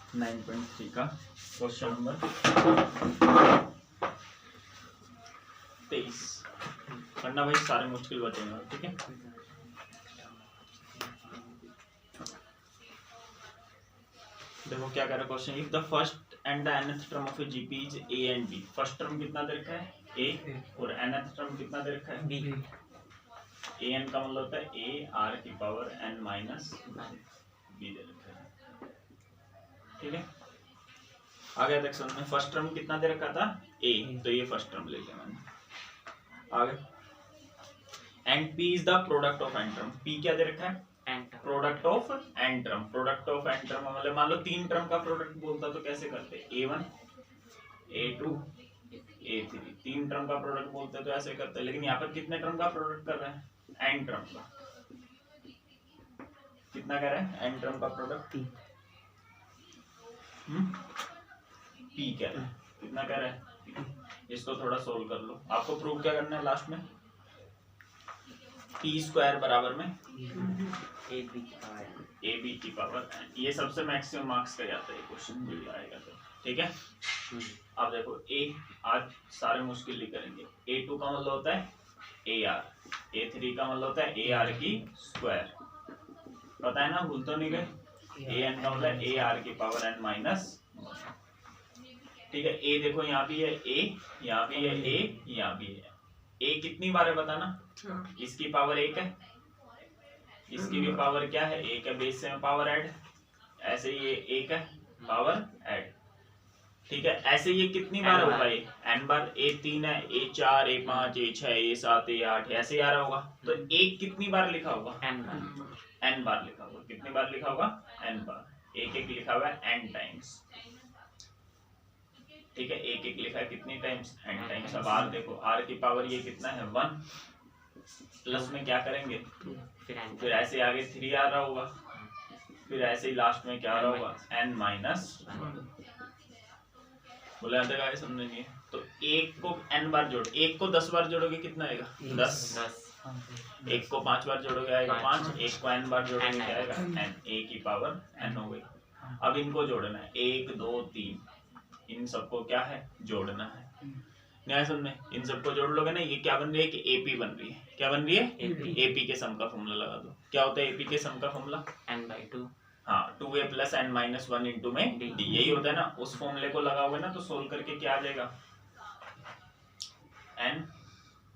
9.3 का question number 23 करना भाई, सारे मुश्किल बचेंगे। ठीक है, देखो क्या कह रहा है question. If the first and the nth term of a GP is a and b, first term कितना दे रखा है ए, और nth टर्म कितना दे रखा है बी। ए एन का मतलब होता है ए आर की पावर एन माइनस बी दे रखा है। ठीक है, आगे देख समझ में। फर्स्ट टर्म कितना दे रखा था ए, तो ये फर्स्ट टर्म ले लिया मैंने। आगे and P is the product of n term, P क्या दे रखा है product of n term. Product of n term मतलब मान लो 3 टर्म का प्रोडक्ट बोलता तो कैसे करते, A1 A2 A3, 3 टर्म का प्रोडक्ट बोलते तो ऐसे करते। लेकिन यहाँ पर कितने टर्म का प्रोडक्ट कर रहे हैं, एन टर्म का। कितना कर रहे हैं एन टर्म का प्रोडक्ट, पी कह रहे हैं। कितना कह रहे हैं, इसको थोड़ा सोल्व कर लो। आपको प्रूव क्या करना है लास्ट में, पी स्क्वायर बराबर में ए बी की पावर एन। ये सबसे मैक्सिमम मार्क्स का जाता है क्वेश्चन भी आएगा तो। ठीक है, अब देखो ए, आज सारे मुश्किल ही करेंगे। A2 का मतलब होता है ए आर, A3 का मतलब होता है ए आर की स्क्वायर, पता है ना, भूल तो नहीं गए। ए एन का मतलब है ए आर की पावर एन माइनस। ठीक है, ए देखो यहाँ भी है ए, यहाँ भी है ए, यहाँ भी है ए। कितनी बार है बताना, इसकी पावर 1 है, इसकी भी पावर क्या है 1 है, बेस से में पावर ऐड, ऐसे ही ये 1 है पावर ऐड। ठीक है, ऐसे ये कितनी बार होगा, ये n बार। A3 है, A4 A5 A6 A7 A8 ऐसे ही आ रहा होगा। तो एक कितनी बार लिखा होगा, n बार लिखा होगा। कितनी बार लिखा होगा, n बार। एक एक लिखा हुआ है n टाइम्स। ठीक है, एक एक लिखा है कितनी टाइम्स, n टाइम्स। अब r देखो, r की पावर ये कितना है 1, प्लस में क्या करेंगे, फिर ऐसे आगे 3 आ रहा होगा, फिर ऐसे ही लास्ट में क्या आ रहा होगा n माइनस। बोले आते आगे समझ नहीं है तो एक को n बार जोड़, एक को 10 बार जोड़ोगे कितना आएगा 10, एक को 5 बार जोड़ोगे आएगा 5, एक को n बार जोड़ोगे क्या आएगा n, a की पावर n हो गई। अब इनको जोड़ना है 1 2 3, इन सबको क्या है जोड़ना है। न्याय सुनने, इन सबको जोड़ लोगे ना, ये क्या बन रही है कि एपी बन रही है। क्या बन रही है एपी के सम का फॉर्मूला लगा दो। क्या होता है एपी के सम का फॉर्मूला, n/2। हाँ, 2a plus n minus 1 into में d, यही होता है ना। उस फॉर्मूले को लगाओगे ना तो सोल्व करके क्या आ जाएगा,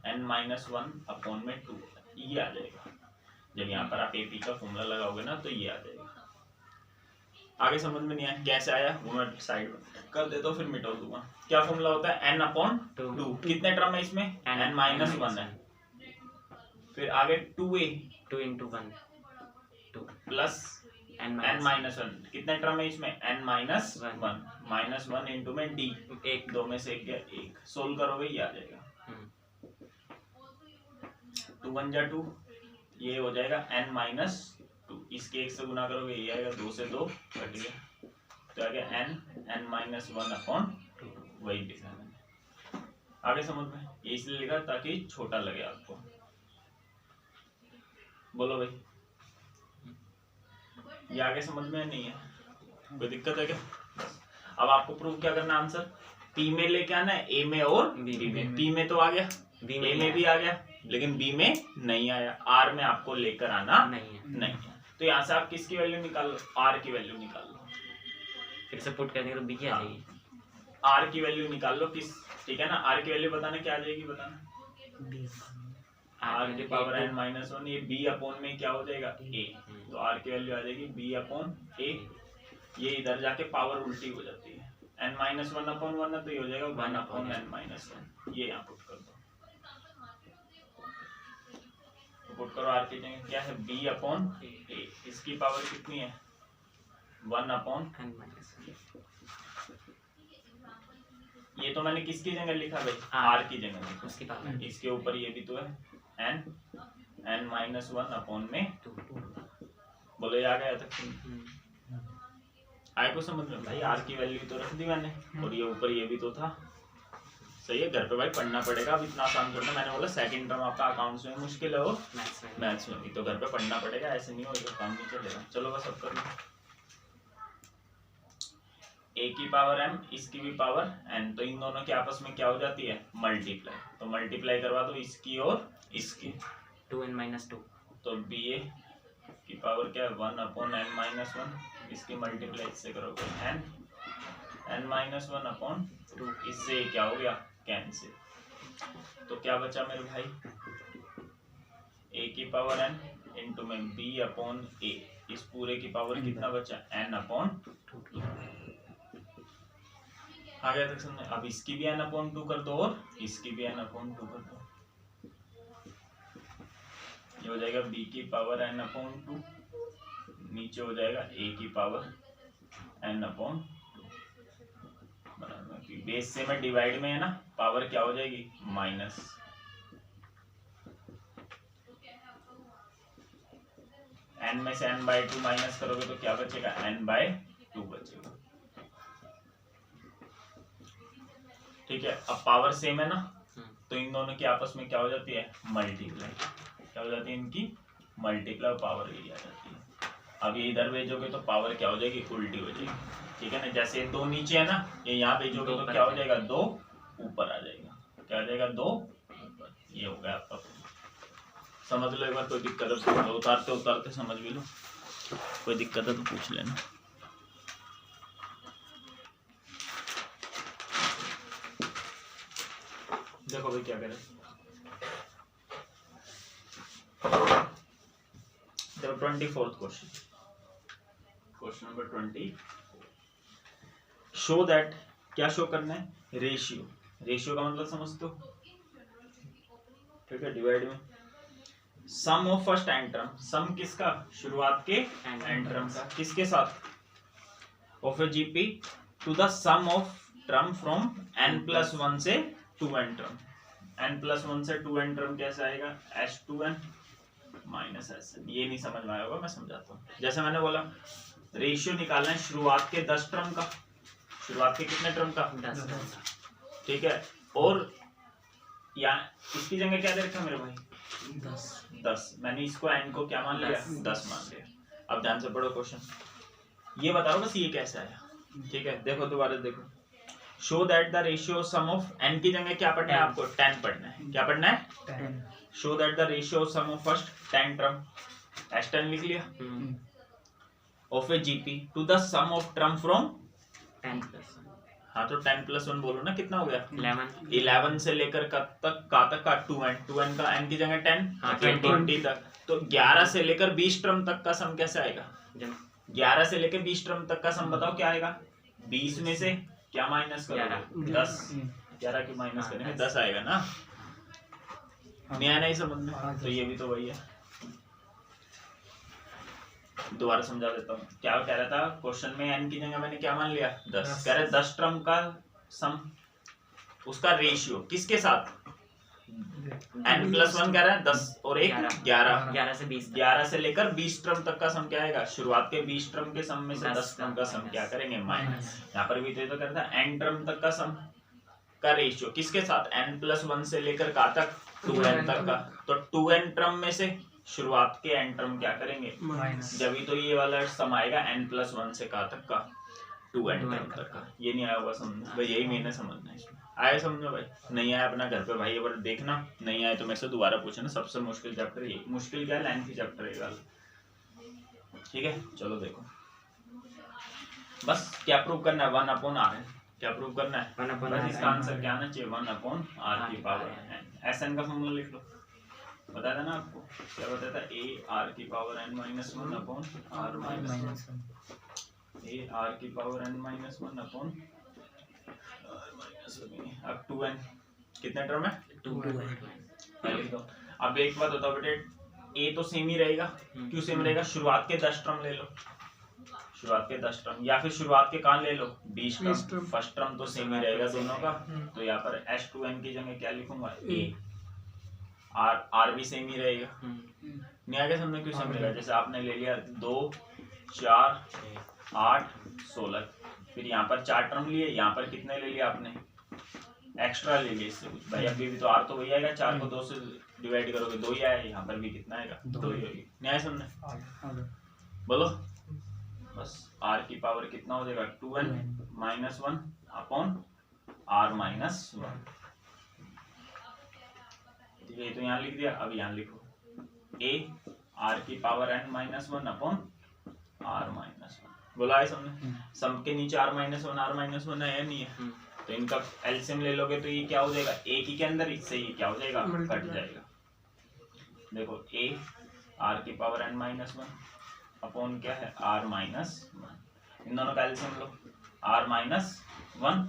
n माइनस 1 अपॉन में 2 ये आ जाएगा। जब यहाँ पर आप एपी का फॉर्मूला लगाओगे ना तो ये आ जाएगा। आगे समझ में नहीं आया कैसे आया, वो मैं साइड कर देता हूँ फिर मिटा दूंगा। क्या फॉर्मूला होता है n अपॉन 2। कितने टर्म है इसमें, n माइनस 1 है। फिर आगे 2a 2 into 1 2 plus n minus 1। कितने टर्म है इसमें, n माइनस 1 माइनस 1 इंटू में d, एक दो में से एक गया 1। सोल्व करोगे ये आ जाएगा 2 1 जा 2, ये हो जाएगा n माइनस 2। इसके 1 से गुना करोगे ये आएगा, 2 से 2 कट गया तो आ गया n माइनस 1 अपॉन 2। वही लिखा है मैंने। आगे समझ में, ये इसलिए लिखा ताकि छोटा लगे आपको। बोलो भाई, ये आगे समझ में नहीं है, कोई दिक्कत है क्या। अब आपको प्रूव क्या करना, आंसर पी में लेके आना है, ए में और बी में। पी में तो आ गया, ए में भी आ गया, लेकिन बी में नहीं आया। आर में आपको लेकर आना नहीं है। तो यहाँ से आप किसकी वैल्यू निकाल लो, आर की वैल्यू निकाल लो। फिर से पुट करने तो बी की आ जाएगी, आर की वैल्यू निकाल लो किस। ठीक है ना, आर की वैल्यू बताना क्या आ जाएगी, बताना आर की पावर n माइनस 1। ये b अपॉन में क्या हो जाएगा a, तो आर की वैल्यू आ जाएगी b अपॉन a। ये इधर जाके पावर उल्टी हो जाती है, n माइनस 1 अपॉन 1 है तो ये हो जाएगा 1 अपॉन n माइनस 1। ये यहाँ पुट कर दो, तो पुट करो आर की जगह क्या है b अपॉन a। इसकी पावर कितनी है 1 अपॉन n माइनस 1। ये तो मैंने किसकी जगह लिखा भाई, आर की जगह लिखा, उसकी पावर। इसके ऊपर ये भी तो है n माइनस 1 अपॉन में 2। बोले आ गया तक आए को समझ में भाई। आर की वैल्यू तो रख दी मैंने, और ये ऊपर ये भी तो था। सही है, घर पे भाई पढ़ना पड़ेगा। अब इतना आसान करना, मैंने बोला सेकंड टर्म आपका अकाउंट्स में मुश्किल है, वो मैथ्स में भी, तो घर पे पढ़ना पड़ेगा, ऐसे नहीं होगा काम नहीं चलेगा। चलो बस अब कर लो। ए की पावर m, इसकी भी पावर n, तो इन दोनों के आपस में क्या हो जाती है, मल्टीप्लाई। तो मल्टीप्लाई करवा दो इसकी और इसकी, 2n-2, तो बी ए की पावर क्या है 1/n-1, इसकी मल्टीप्लाई इससे करोगे n-1/2, इससे क्या हो गया, कैंसिल। तो क्या बचा मेरे भाई, a की पावर n इंटू में b/a, इस पूरे की पावर कितना बचा, n/2। आ गया तक समझ। अब इसकी भी n/2 कर दो और इसकी भी n/2 कर दो, ये हो जाएगा b की पावर n/2, नीचे हो जाएगा a की पावर n/2। बेस से में डिवाइड में है ना, पावर क्या हो जाएगी, माइनस। n में से n/2 माइनस करोगे तो क्या बचेगा, n/2 बचेगा। ठीक है, अब पावर सेम है ना, तो इन दोनों की आपस में क्या हो जाती है, मल्टीप्लाई। क्या हो जाती है इनकी, मल्टीप्लाई, पावर यही आ जाती है। अब ये इधर भेजोगे तो पावर क्या हो जाएगी, उल्टी हो जाएगी। ठीक है ना, जैसे 2 नीचे है ना, ये यहाँ भेजोगे तो क्या हो जाएगा, 2 ऊपर आ जाएगा। क्या आ जाएगा, 2 ऊपर। ये हो गया आपका, समझ लो एक बार, कोई दिक्कत है तो उतारते उतारते समझ भी लो, कोई दिक्कत है तो पूछ लेना। देखो भाई क्या करें, देखो 24th question, question number 20। Show that, क्या शो करना है, रेशियो। रेशियो का मतलब समझते हो, ठीक है, डिवाइड में sum of first n term, sum किसका, शुरुआत के एंड टर्म का, किसके साथ, of a GP to the sum of term from n+1 से 2n टर्म। n+1 से 2n टर्म कैसे आएगा, s2n माइनस sn। ये नहीं समझ में आया होगा, मैं समझाता हूँ। जैसे मैंने बोला, रेशियो निकालना है शुरुआत के 10 टर्म का, शुरुआत के कितने टर्म का, 10। ठीक है, और यहाँ इसकी जगह क्या दे रखा मेरे भाई, 10। मैंने इसको n को क्या मान लिया, 10 मान लिया। अब ध्यान से पढ़ो क्वेश्चन, ये बता रहा हूँ बस ये कैसे आया। ठीक है, देखो दोबारा देखो, show that the ratio sum of, n की जगह क्या पढ़ना है आपको, 10 पढ़ना है। क्या पढ़ना है, 10। Show that the ratio sum of first 10 term, s10 लिख लिया, of a GP to the sum of term from 10+1, हाँ तो 10+1 बोलो ना, कितना हो गया, 11 से लेकर कब तक, का तक का 2n का n की जगह 10, हाँ, 20 तक। तो 11 से लेकर 20 टर्म तक का सम कैसे आएगा, 11 से लेकर 20 टर्म तक का सम बताओ क्या आएगा, 20 में से क्या माइनस करोगे, 10, 11 की माइनस करेंगे 10 आएगा ना। नहीं आया, नहीं समझ में, तो ये भी तो वही है। दोबारा समझा देता हूँ, क्या कह रहा था क्वेश्चन में, n की जगह मैंने क्या मान लिया, 10। कह रहे 10 टर्म का सम, उसका रेशियो किसके साथ, n+1 कह रहा है 10 और 1 11, 11 से लेकर 20 टर्म तक का सम क्या आएगा, शुरुआत के 20 टर्म के सम में से 10 टर्म का सम क्या करेंगे, माइनस। यहाँ पर भी तो कहता है n टर्म तक का सम का रेशियो किसके साथ, n+1 से लेकर का तक 2n तक का। तो 2n टर्म में से शुरुआत के n टर्म क्या करेंगे, जब ही तो ये वाला सम आएगा n+1 से का तक का 2n टर्म तक का। ये नहीं आया होगा समझ भाई, यही मैंने समझना है इसमें। आया समझ में भाई, नहीं आया अपना घर पे भाई एक बार देखना, नहीं आया तो मेरे से दोबारा पूछना। सबसे मुश्किल चैप्टर ये, मुश्किल क्या है, लेंथी चैप्टर है। ठीक है, चलो देखो, बस क्या प्रूव करना है, 1/r है। क्या प्रूव करना है, 1/r। इसका आंसर क्या आना चाहिए, 1/r की पावर n। sn का फॉर्मूला लिख लो, बताया था ना आपको, क्या बताया था, a r की power n - 1/r minus a r की पावर n - 1/r माइनस। अब 2n कितने टर्म है, 2 लिख दो। अब एक बात बताओ बेटे, a तो सेम ही रहेगा, क्यों सेम रहेगा, शुरुआत के 10 टर्म ले लो, शुरुआत के 10 टर्म, या फिर शुरुआत के कहाँ ले लो, 20 टर्म। फर्स्ट टर्म तो सेम ही रहेगा दोनों का, तो यहाँ पर s2n की जगह क्या लिखूंगा, a। r भी सेम ही रहेगा। नहीं आगे समझ में, क्यों सेम रहेगा, जैसे आपने ले लिया 2 4 8 16, फिर यहाँ पर 4 टर्म लिए, यहाँ पर कितने ले लिया आपने, एक्स्ट्रा ले लिया इससे कुछ भाई। अभी भी तो r तो वही आएगा, 4 को 2 से डिवाइड करोगे 2 ही आएगा, यहाँ पर भी कितना आएगा, 2 ही होगी। नहीं आया समझ, बोलो बस r की पावर कितना हो जाएगा 2n minus 1 upon r minus 1। ठीक है, तो यहाँ लिख दिया। अब यहाँ लिखो a r की power n minus 1 upon r minus 1। बोला है समझे? सम के नीचे r माइनस 1 है या नहीं है? तो इनका एलसीएम ले लोगे तो ये क्या हो जाएगा, a की के अंदर इससे ये क्या हो जाएगा, कट जाएगा। देखो a r की पावर n माइनस 1 अपॉन क्या है r माइनस 1। इन दोनों का एलसीएम लो, r माइनस 1,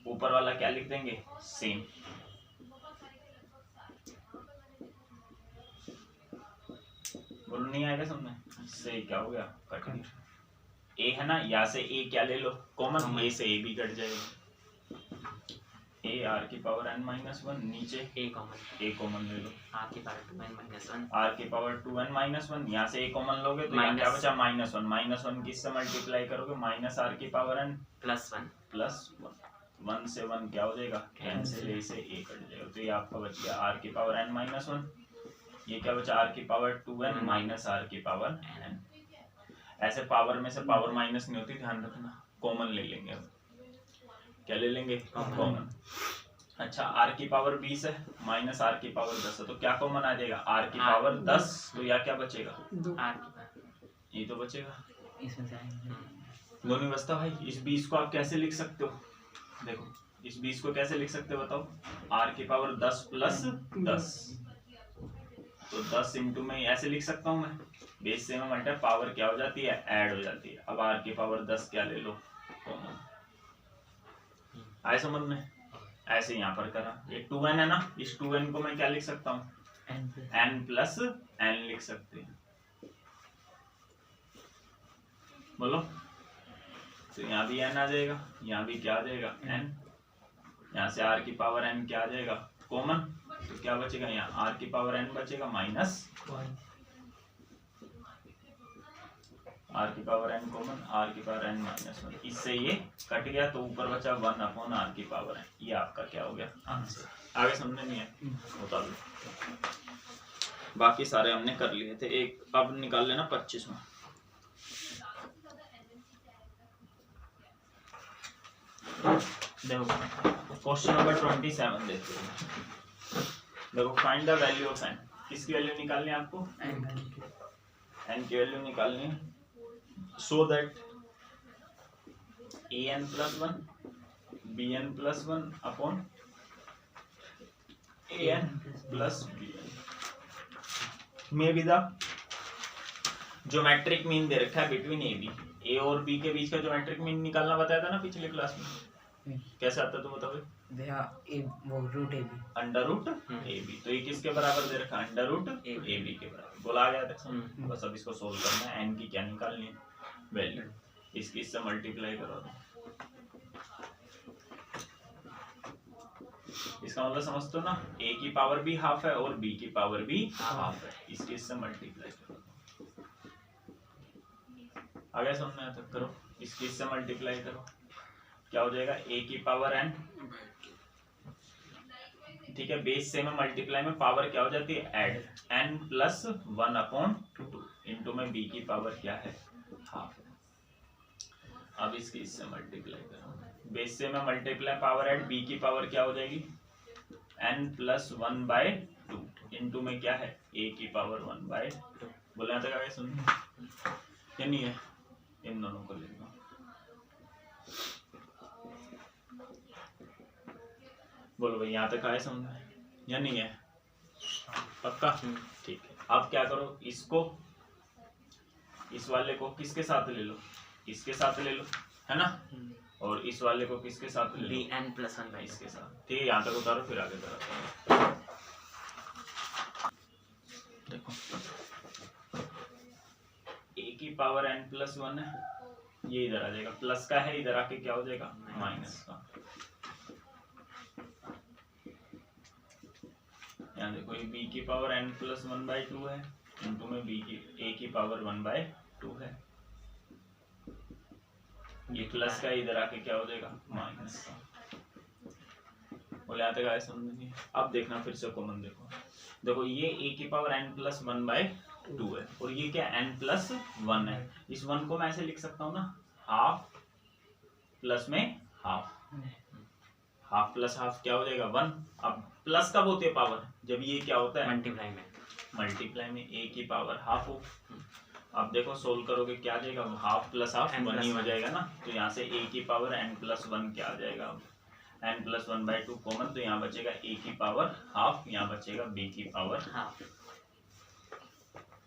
ऊपर वाला क्या लिख देंगे सेम। बोलो नहीं आएगा समझ में? इससे क्या हो गया, कट गया। a है ना, यहाँ से a क्या ले लो कॉमन, a से a भी कट जाएगा। a r की पावर n माइनस 1, नीचे a कॉमन ले लो, r की पावर 2n माइनस 1, r की पावर 2n माइनस 1, यहाँ से a कॉमन लोगे तो यहाँ क्या बचा माइनस 1। माइनस 1 किससे मल्टीप्लाई करोगे, माइनस r की पावर n प्लस 1 1 से 1 क्या हो जाएगा कैंसिल, a से a कट जाएगा। तो ये आपका बच गया r की पावर n माइनस 1, ये क्या बचा r की पावर 2n माइनस r की पावर n। ऐसे पावर में से पावर माइनस नहीं होती, ध्यान रखना। कॉमन ले लेंगे, अब क्या ले लेंगे कॉमन। अच्छा r की पावर 20 है माइनस r की पावर 10 है, तो क्या कॉमन आ जाएगा r की पावर 10, तो यह क्या बचेगा r की पावर, ये तो बचेगा, इसमें से दोनों बचता भाई। इस 20 को आप कैसे लिख सकते हो, देखो इस 20 को कैसे लिख सकते हो बताओ, r की पावर 10 प्लस 10, तो 10 इंटू में ऐसे लिख सकता हूँ मैं, बेस से में मल्टीप्लाई पावर क्या हो जाती है ऐड हो जाती है। अब r की पावर 10 क्या ले लो कॉमन, आए समझ में? ऐसे यहाँ पर करा, ये 2n है ना, इस 2n को मैं क्या लिख सकता हूँ n प्लस n लिख सकते हैं। बोलो, तो यहाँ भी n आ जाएगा, यहाँ भी क्या आ जाएगा n, यहाँ से r की पावर n क्या आ जाएगा कॉमन, तो क्या बचेगा यहाँ r की पावर n बचेगा माइनस r की पावर n कॉमन, r की पावर n माइनस 1, इससे ये कट गया तो ऊपर बचा 1 अपॉन r की पावर n। ये आपका क्या हो गया आंसर। आगे समझ नहीं है बता लो, बाकी सारे हमने कर लिए थे। एक अब निकाल लेना 25वां। देखो क्वेश्चन नंबर 27 देखते हैं। देखो find the value of n, किसकी वैल्यू निकालनी है आपको, n की वैल्यू निकालनी है। So that an plus 1 bn plus 1 upon an plus bn में भी द ज्योमेट्रिक मीन दे रखा है बिटवीन a और b के बीच का ज्योमेट्रिक मीन निकालना बताया था ना पिछले क्लास में, कैसे आता तो बताओ वो root a b, under root a b, तो ये किसके बराबर दे रखा है अंडर रूट ए बी के बराबर। बोला आ गया था, बस अब इसको सोल्व करना है। n की क्या निकालनी है वैल्यू, इसकी इससे मल्टीप्लाई करो, इसका मतलब समझते हो ना, a की पावर भी हाफ है और b की पावर भी हाफ है, इसकी इससे मल्टीप्लाई करो। आ गया समझ में? आता करो, इसकी इससे मल्टीप्लाई करो, क्या हो जाएगा a की पावर n, ठीक है, बेस से में मल्टीप्लाई में पावर क्या हो जाती है add, n plus 1 upon 2 into में b की पावर क्या है हाफ है। अब इसकी इससे मल्टीप्लाई करो, बेस से में मल्टीप्लाई पावर ऐड, b की पावर क्या हो जाएगी n प्लस 1 बाय 2 इंटू में क्या है a की पावर 1 बाय 2। बोलना था क्या सुन या नहीं है, इन दोनों को ले लो। बोलो भाई यहाँ तक आए समझ में या नहीं है, पक्का? ठीक है, अब क्या करो, इसको इस वाले को किसके साथ ले लो, इसके साथ ले लो है ना, और इस वाले को किसके साथ ले लो bn प्लस 1 इसके साथ। ठीक है, यहाँ तक उतारो फिर आगे करो। देखो a की पावर n प्लस 1 है, ये इधर आ जाएगा, प्लस का है, इधर आके क्या हो जाएगा माइनस का। यहाँ देखो ये b की पावर n प्लस 1 बाई 2 है, इंटू में a की पावर 1 बाई 2 है, ये प्लस का इधर आके क्या हो जाएगा माइनस का। बोले आते का समझ नहीं। अब देखना फिर से कॉमन, देखो ये a की पावर n प्लस 1 बाई 2 है और ये क्या n+1 है। इस 1 को मैं ऐसे लिख सकता हूँ ना, हाफ प्लस में हाफ, हाफ प्लस हाफ क्या हो जाएगा 1। अब प्लस कब होती है पावर, जब ये क्या होता है मल्टीप्लाई में, मल्टीप्लाई में a की पावर हाफ हो। अब देखो सोल्व करोगे क्या आ जाएगा, हाफ प्लस हाफ n 1 ही हो +1 जाएगा ना, तो यहाँ से a की पावर n+1 क्या आ जाएगा, n+1/2 कॉमन, तो यहाँ बचेगा a की पावर हाफ, यहाँ बचेगा b की पावर हाफ।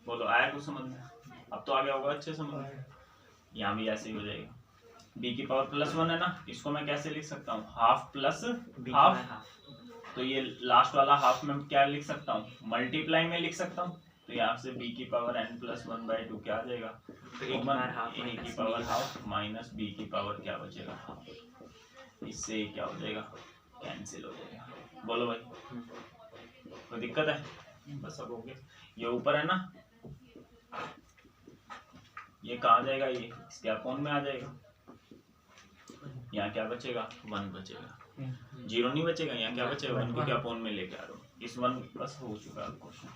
बोलो आया कुछ समझ में, अब तो आ गया होगा अच्छे समझ में। यहाँ भी ऐसे ही हो जाएगा, b की पावर +1 है ना, इसको मैं कैसे लिख सकता हूँ, हाफ प्लस हाफ, तो ये लास्ट वाला हाफ में क्या लिख सकता हूँ, मल्टीप्लाई में लिख सकता हूँ, तो यहाँ से b की पावर n+1/2 क्या आ जाएगा, a की पावर हाफ माइनस b की पावर क्या बचेगा हाफ, इससे क्या हो जाएगा, कैंसिल हो जाएगा। बोलो भाई कोई दिक्कत है, बस अब हो गया। ये ऊपर है ना, ये कहाँ जाएगा, ये इसके अपोन में आ जाएगा, यहाँ क्या बचेगा 1 बचेगा, 0 नहीं बचेगा, यहाँ क्या बचेगा 1 को क्या अपोन में लेके आ रहा हूँ, इस 1 बस हो चुका है क्वेश्चन।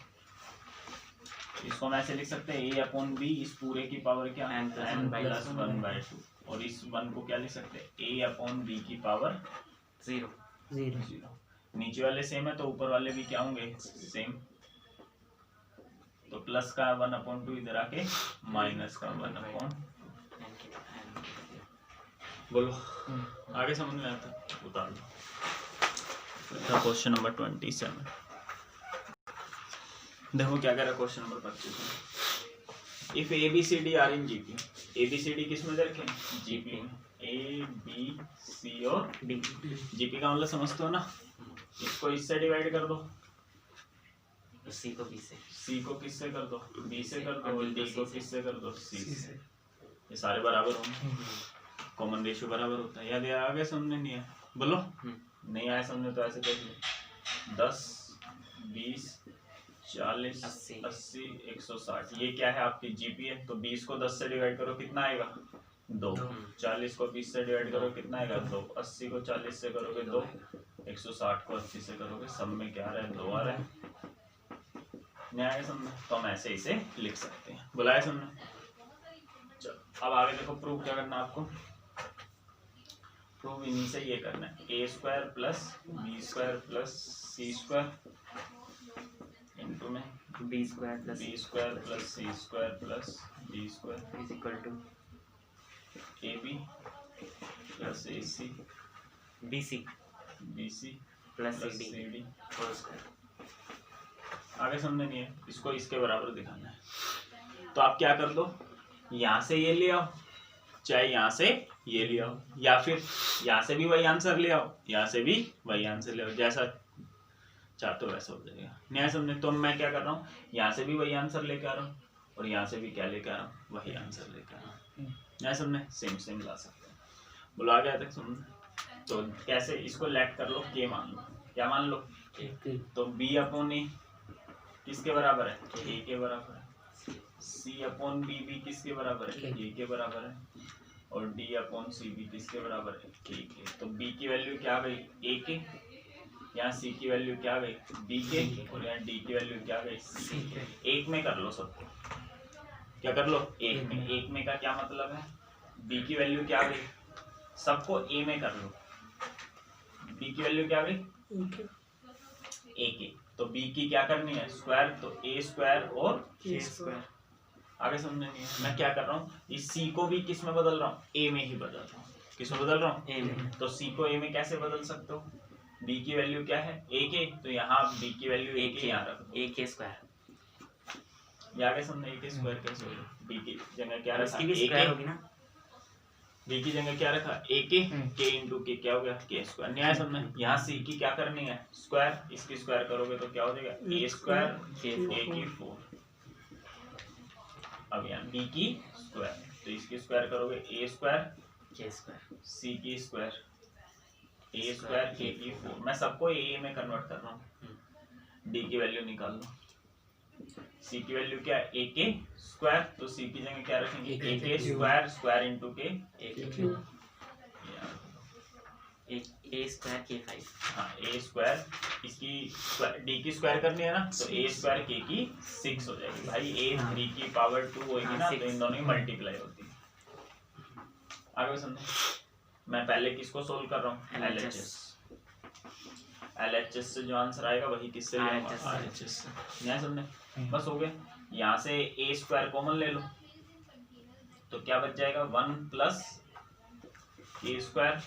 इसको मैं ऐसे लिख सकते हैं a/b, इस पूरे की पावर क्या n+1/2, और इस 1 को क्या लिख सकते हैं a/b की पावर 0। नीचे वाले सेम है तो ऊपर वाले भी क्या होंगे सेम, तो प्लस का 1/2 इधर आके माइनस का 1/, बोलो आगे समझ में आता, उतार दो। क्वेश्चन नंबर 27, देखो क्या कह रहा है क्वेश्चन नंबर 25 में, if ABCD are in GP, ABCD किस में रखें, GP में, ABC और D, GP का मतलब समझते हो ना, इसको इससे डिवाइड कर दो, C को B से, C को किससे कर दो, B से कर दो, और D को किससे कर दो, C से, ये सारे बराबर होंगे, कॉमन रेशियो बराबर होता है, याद आगे समझने नहीं है, बोलो नहीं आया समझने तो ऐसे कर लो, 10 20 40 80 160, ये क्या है आपकी GP है, तो 20 को 10 से डिवाइड करो कितना आएगा 2, 40 को 20 से डिवाइड करो कितना आएगा 2, 80 को 40 से करोगे 2, 160 को 80 से करोगे, सब में क्या आ रहा है 2 आ रहा है, नहीं आएगा समझ, तो हम ऐसे इसे लिख सकते हैं, बुलाया समझ। चलो अब आगे देखो प्रूव क्या करना आपको, प्रूव इन्हीं से ये करना है, a² + b² + c² इनटू में b² + b² + c² + d² is equal to ab + ac bc + cd whole square. आगे समझने नहीं है, इसको इसके बराबर दिखाना है, तो आप क्या कर दो, यहाँ से ये ले आओ, चाहे यहाँ से ये ले आओ, या फिर यहाँ से भी वही आंसर ले आओ, यहाँ से भी वही आंसर ले आओ, जैसा चाहते हो वैसा हो जाएगा, न्याय समझे। तो मैं क्या कर रहा हूँ, यहाँ से भी वही आंसर लेकर आ रहा हूँ और यहाँ से भी क्या लेकर आ रहा हूँ, वही आंसर लेकर आ रहा हूँ, न्याय समझे, सेम ला सकते हैं, बोलो आ गया तक समझ। तो कैसे, इसको लेट कर लो, के मान लो, क्या मान लो, तो b/a किसके बराबर है, a के बराबर है, c/b भी किसके बराबर है, a के बराबर है, और d/c भी किसके बराबर है, k के। तो b की वैल्यू क्या आ गई a के, यहाँ c की वैल्यू क्या आ गई b के, और यहाँ d की वैल्यू क्या आ गई c के। एक में कर लो सबको, क्या कर लो, एक में का क्या मतलब है, b की वैल्यू क्या आ गई, सबको a में कर लो, b की वैल्यू क्या आ गई a के, तो b की क्या करनी है स्क्वायर, तो a² और k²। आगे समझने नहीं है, मैं क्या कर रहा हूँ, इस c को भी किस में बदल रहा हूँ, a में ही बदल रहा हूँ, किस में बदल रहा हूँ, a में। तो c को a में कैसे बदल सकते हो, b की वैल्यू क्या है a के, तो यहाँ b की वैल्यू a के यहाँ रख दो, a²। ये आगे समझने, a² कैसे होगा, b की जगह क्या रखा, a होगी ना, b की जगह क्या रखा a के, k इंटू के क्या हो गया k²। न्याय समझना, यहाँ c की क्या करनी है स्क्वायर, इसकी स्क्वायर करोगे तो क्या हो जाएगा a² a की 4। अब यहाँ b की स्क्वायर, तो इसकी स्क्वायर करोगे a² k², c की स्क्वायर a² k की 4। मैं सबको a में कन्वर्ट कर रहा हूँ, d की वैल्यू निकाल लो, c की वैल्यू क्या है a के स्क्वायर, तो c की जगह क्या रखेंगे a के स्क्वायर, स्क्वायर इंटू के a के क्यूब, ए स्क्वायर के 5। हाँ ए स्क्वायर इसकी डी की स्क्वायर करनी है ना, तो ए स्क्वायर के की 6 हो जाएगी भाई। ए 3 की पावर 2 होगी ना, तो इन दोनों की मल्टीप्लाई होती है। आगे समझे। मैं पहले किसको सोल्व कर रहा हूँ, एलएचएस। एलएचएस से जो आंसर आएगा वही किससे लेंगे, आरएचएस से। यहाँ समझे, बस हो गया। यहाँ से ए स्क्वायर कॉमन ले लो तो क्या बच जाएगा, 1 प्लस ए स्क्वायर।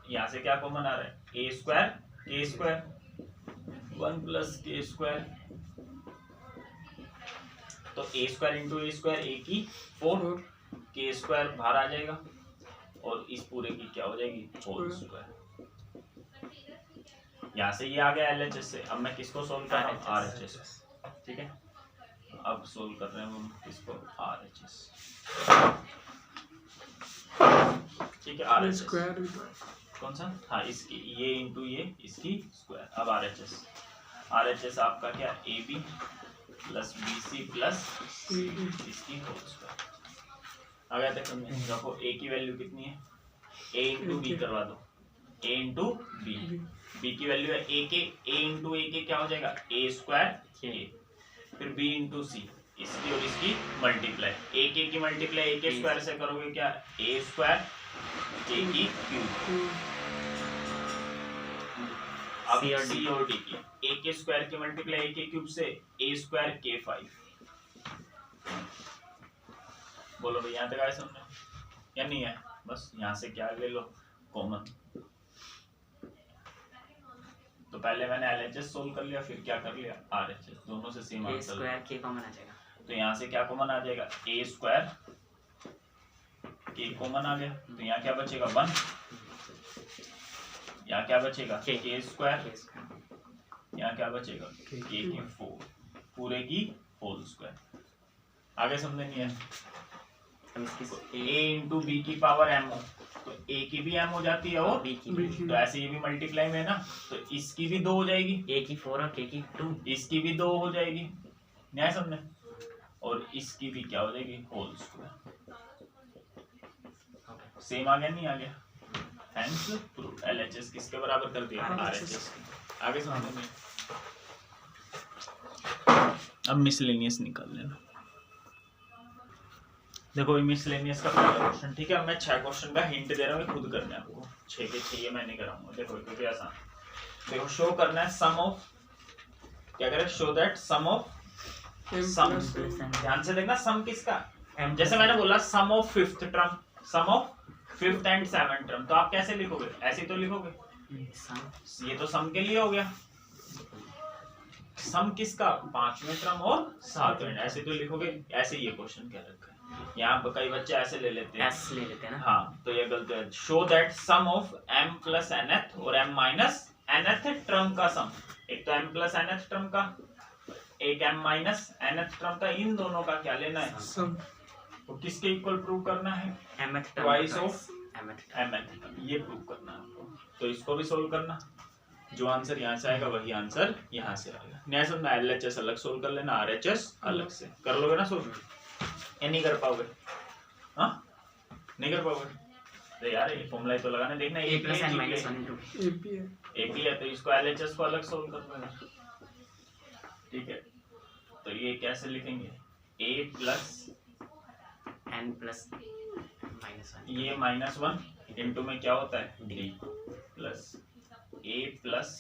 यहाँ से क्या कॉमन आ रहा है, ए स्क्वायर के स्क्वायर, 1 प्लस के स्क्वायर। तो ए स्क्वायर इंटू ए स्क्वायर ए की 4, के स्क्वायर बाहर आ जाएगा और इस पूरे की क्या हो जाएगी, होल स्क्वायर। यहाँ से ये आ गया एलएचएस से। अब मैं किसको सोल्व कर रहा हूँ, आरएचएस। ठीक है, अब सोल्व कर रहे हैं हम किसको, आरएचएस। ठीक है, आरएचएस कौन सा, हाँ इसकी, ये इंटू ये इसकी स्क्वायर। अब आरएचएस आपका क्या, a b plus b c plus इसकी होल स्क्वायर। आ गया देखो, देखो ए की वैल्यू कितनी है, ए इंटू बी करवा दो, ए इंटू बी। बी की वैल्यू है ए के, ए इंटू ए के क्या हो जाएगा, ए स्क्वायर ए, फिर बी इंटू सी, इसकी और इसकी मल्टीप्लाई। ए के की मल्टीप्लाई ए के स्क्वायर से करोगे क्या, ए स्क्वायर के की क्यूब। अब सी और डी की, ए के स्क्वायर की मल्टीप्लाई ए के क्यूब से, ए स्क्वायर के 5। बोलो भाई यहाँ तक आया समझे या नहीं है। बस यहाँ से क्या ले लो, कॉमन। तो पहले मैंने एलएचएस सोल्व कर लिया, फिर क्या कर लिया, आरएचएस। दोनों से सेम आंसर, स्क्वायर के कॉमन आ जाएगा। तो यहाँ से क्या कॉमन आ जाएगा, ए स्क्वायर के कॉमन आ गया, तो यहाँ क्या बचेगा, 1। यहाँ क्या बचेगा, के स्क्वायर। यहाँ क्या बचेगा, के की 4, पूरे की होल स्क्वायर। आगे समझे नहीं है। ए इंटू बी की पावर एम हो, तो ए की भी एम हो जाती है और बी की भी। तो ऐसे ये भी मल्टीप्लाई में ना, तो इसकी भी 2 हो जाएगी, ए की 4 और के की 2, इसकी भी 2 हो जाएगी, न्याय समझे। और इसकी भी क्या हो जाएगी, होल स्क्वायर। सेम आ गया नहीं आ गया, हेंस प्रूफ। एलएचएस किसके बराबर कर दिया, आरएचएस। आगे समझ में। अब मिसलेनियस निकाल लेना। देखो मिसलेनियस का पहला क्वेश्चन, ठीक है। मैं 6 क्वेश्चन का हिंट दे रहा हूँ, खुद करना है आपको। 6 के 6 ये मैं नहीं कराऊंगा। देखो क्योंकि आसान। देखो शो करना है सम ऑफ, क्या करें, show that sum of sum. ध्यान से देखना, सम किसका, जैसे मैंने बोला sum of 5th term, sum of 5th and 7th term. तो आप कैसे लिखोगे, ऐसे तो लिखोगे, ये तो सम के लिए हो गया। सम किसका, 5वें टर्म और 7वें, ऐसे तो लिखोगे। ऐसे ये क्वेश्चन क्या रखा है, यहाँ पर कई बच्चे ऐसे ले लेते हैं, एस ले लेते हैं ना। हाँ, तो ये गलत है। Show that sum of m plus nth और m माइनस nth टर्म का सम। एक तो m प्लस nth टर्म का, एक m माइनस nth टर्म का, इन दोनों का क्या लेना है, सम। तो किसके इक्वल प्रूव करना है, mth ट्वाइस ऑफ mth, ये प्रूव करना है आपको। तो इसको भी सोल्व करना, जो आंसर यहाँ से आएगा वही आंसर यहाँ से आएगा। न्याय समझना। एलएचएस अलग सोल्व कर लेना, आरएचएस अलग से कर लोगे ना सोल्व, या नहीं कर पाओगे, हाँ नहीं कर पाओगे। अरे यार ये फॉर्मूला तो लगाने देखना, a plus n minus 1 into AP है, तो इसको एलएचएस को अलग सोल्व कर लेना, ठीक है। तो ये कैसे लिखेंगे, a plus n plus minus 1, ये -1 इनटू में क्या होता है, d plus a plus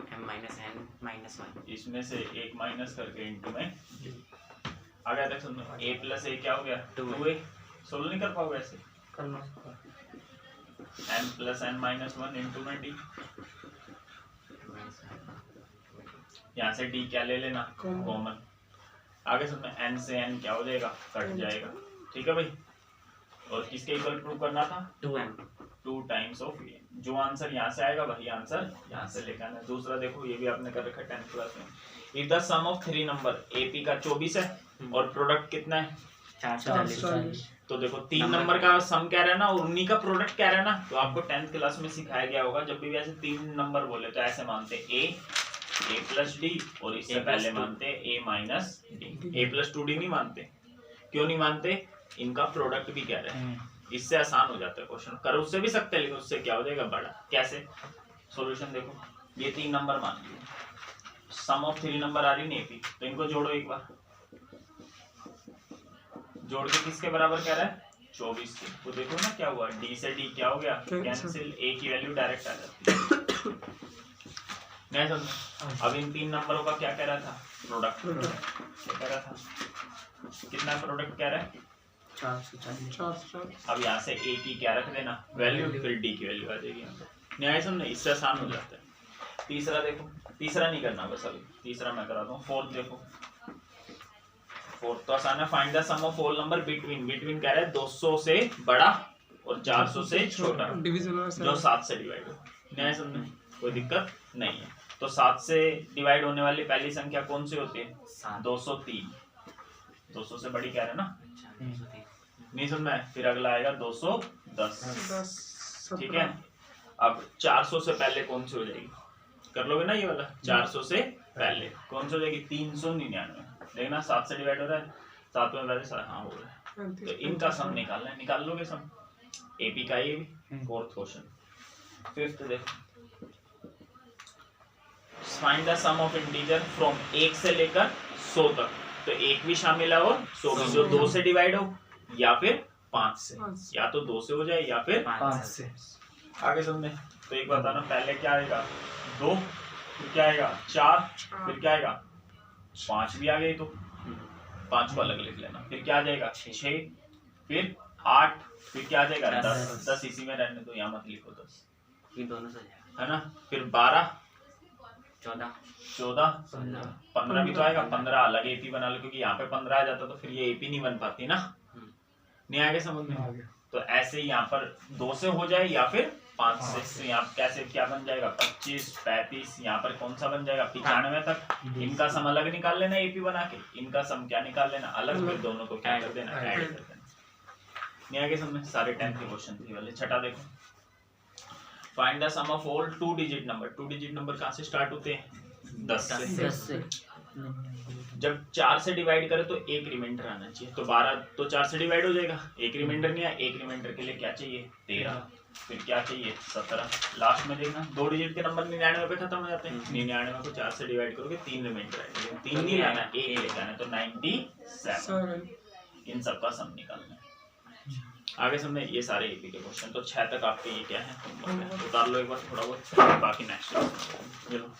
m minus n minus 1, इसमें से एक माइनस करके इनटू में d। आ गया तक सुनो, a प्लस a क्या हो गया, 2a। सोल्व नहीं कर पाओगे ऐसे, करना n plus n minus 1 into में d। यहाँ से d क्या ले लेना, कॉमन। आगे सुनो, n से n क्या हो जाएगा, कट जाएगा, ठीक है भाई। और किसके इक्वल प्रूव करना था, 2m, 2 टाइम्स ऑफ a। जो आंसर यहाँ से आएगा वही आंसर यहाँ से लेकर आना। दूसरा देखो, ये भी आपने कर रखा है 10th क्लास में। If the sum of 3 number, AP का 24 है और प्रोडक्ट कितना है, 440। तो देखो 3 नंबर का सम कह रहा है ना, और उन्हीं का प्रोडक्ट कह रहा है ना। तो आपको 10th क्लास में सिखाया गया होगा, जब भी ऐसे 3 नंबर बोले तो ऐसे मानते a प्लस d, और इससे पहले मानते a minus d। a plus 2d नहीं मानते। क्यों नहीं मानते, इनका प्रोडक्ट भी कह रहे हैं, इससे आसान हो जाता है क्वेश्चन, कर उससे भी सकते हैं लेकिन उससे क्या हो जाएगा बड़ा। कैसे? सॉल्यूशन देखो, ये 3 नंबर मान लिए, सम ऑफ 3 नंबर आ रही नहीं एपी, तो इनको जोड़ो एक बार, जोड़ के किसके बराबर कह रहा है 24 के। तो देखो ना क्या हुआ, डी से डी क्या हो गया कैंसिल, ए की वैल्यू डायरेक्ट आ जाती है। नहीं समझ? अब इन 3 नंबरों का क्या कह रहा था, प्रोडक्ट क्या कह रहा था, कितना प्रोडक्ट कह रहा है 4 अब यहाँ से ए की क्या रख देना वैल्यू, फिर डी की वैल्यू आ जाएगी यहाँ पे। न्याय समझे, इससे आसान हो जाता है। तीसरा देखो, तीसरा नहीं करना बस अभी, तीसरा मैं करा दूँ। फोर्थ देखो, फोर्थ तो आसान है, find the sum of whole number between, between कह रहा है 200 से बड़ा और 400 से छोटा जो 7 से डिवाइड हो। न्याय समझे, कोई दिक्कत नहीं है। तो 7 से डिवाइड होने वाली पहली संख्या कौन सी होती है 203, 200 से बड़ी कह रहे हैं ना, नहीं सुन में। फिर अगला आएगा 210, ठीक है। अब 400 से पहले कौन सी हो जाएगी, कर लोगे ना ये वाला, 400 से पहले कौन सी हो जाएगी 399। देखना 7 से डिवाइड हो रहा है, 7 में पहले हाँ हो रहा है, तो इनका सम निकालना है, निकाल लोगे सम, एपी का ये भी। Fourth question. फिफ्थ देखो, find the sum of integer from 1 से लेकर 100 तक, तो 1 भी शामिल है और 100 भी, जो 2 से डिवाइड हो या फिर 5 से, या तो 2 से हो जाए या फिर 5 से। आगे समझे। तो एक बताना, पहले क्या आएगा 2, फिर क्या आएगा 4, फिर क्या आएगा 5 भी आ गई तो 5 को अलग लिख लेना, फिर क्या आ जाएगा 6, फिर 8, फिर क्या आ जाएगा 10 इसी में रहने दो, यहाँ मत लिखो 10, ये दोनों से जाएगा है ना। फिर 12, 14 15 भी तो आएगा, 15 अलग एपी बना लो, क्योंकि यहाँ पे 15 आ जाता तो फिर ये एपी नहीं बन पाती ना। नहीं आगे समझ में? तो ऐसे यहाँ पर 2 से हो जाए या फिर 5 से, तो यहाँ कैसे क्या बन जाएगा 25, 35, यहाँ पर कौन सा बन जाएगा 95 तक। इनका सम अलग निकाल लेना एपी बना के, इनका सम क्या निकाल लेना अलग, फिर दोनों को क्या कर देना ऐड कर देना। नहीं आगे समझ? सारे 10 के क्वेश्चन थे वाले। छठा देखो, find the sum of all 2 digit number. 2 digit number कहाँ से स्टार्ट होते हैं 10 से। जब 4 से डिवाइड करे तो एक रिमाइंडर आना चाहिए, तो 12 तो 4 से डिवाइड हो जाएगा, एक रिमाइंडर नहीं आया, एक रिमाइंडर के लिए क्या चाहिए 13, फिर क्या चाहिए 17। लास्ट में देखना 2 डिजिट के नंबर 99 पे खत्म हो जाते हैं, 99 को 4 से डिवाइड करोगे 3 रिमाइंडर आएगा, 3 नहीं लाना, 1 लेके आना, तो 97। इन सबका सम निकालना है। आगे समझे, ये सारे एपी के क्वेश्चन। तो 6 तक आपके ये क्या है, उतार लो एक बार थोड़ा बहुत, बाकी नेक्स्ट। चलो।